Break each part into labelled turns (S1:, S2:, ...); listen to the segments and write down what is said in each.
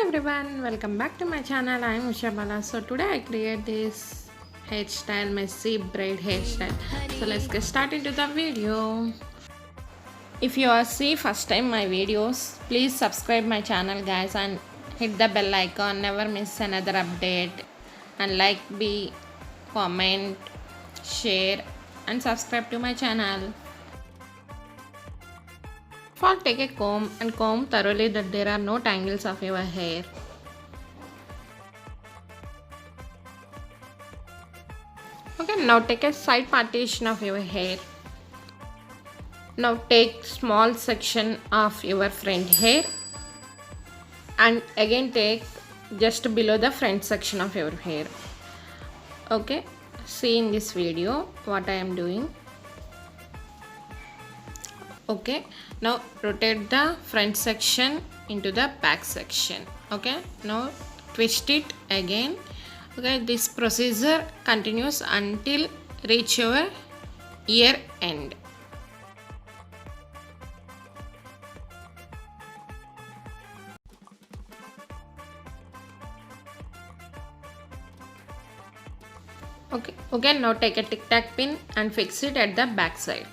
S1: everyone, welcome back to my channel. I am Ushabala. So today I create this hairstyle, messy braid hairstyle. So let's get started into the video. If you are see first time my videos, please subscribe my channel guys and hit the bell icon. Never miss another update. And like, comment, share and subscribe to my channel. First, take a comb and comb thoroughly that there are no tangles of your hair. Okay, now take a side partition of your hair. Now take small section of your front hair and again take just below the front section of your hair. Okay, see in this video what I am doing. Okay, now rotate the front section into the back section. Okay, now twist it again. Okay, this procedure continues until reach your ear end. Okay, now take a tic tac pin and fix it at the back side.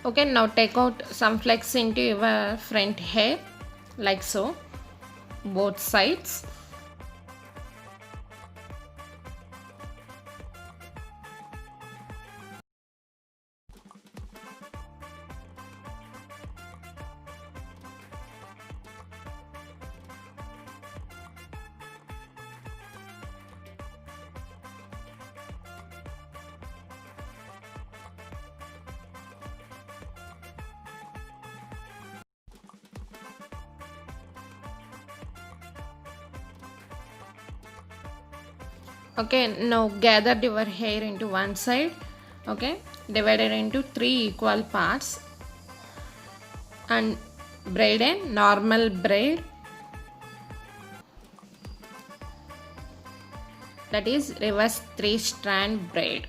S1: Okay, now take out some flex into your front hair like so, both sides. Okay, now gather your hair into one side. Okay, divide it into 3 equal parts and braid a normal braid, that is reverse 3-strand braid.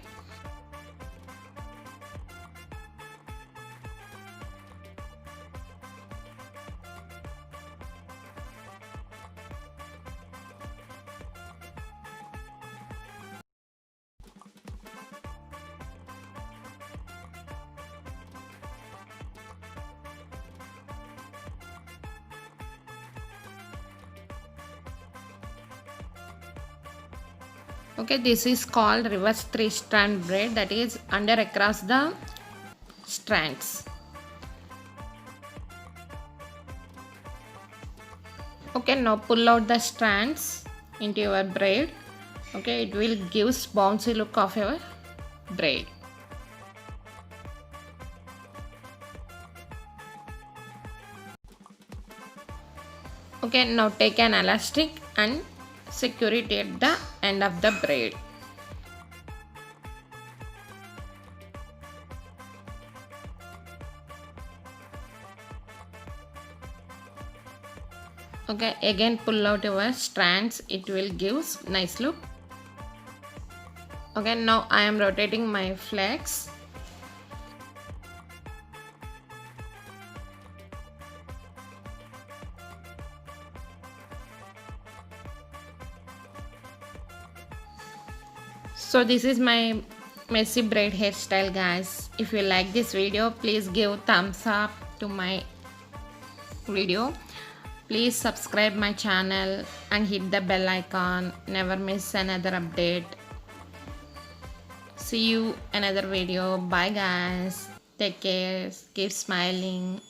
S1: Okay, this is called reverse 3-strand braid, that is under across the strands. Okay, now pull out the strands into your braid. Okay, it will give bouncy look of your braid. Okay, now take an elastic and secure it at the end of the braid. Okay, again pull out your strands, it will give nice look. Okay, now I am rotating my flex. So this is my messy braid hairstyle guys. If you like this video, please give thumbs up to my video. Please subscribe my channel and hit the bell icon. Never miss another update. See you another video. Bye guys. Take care. Keep smiling.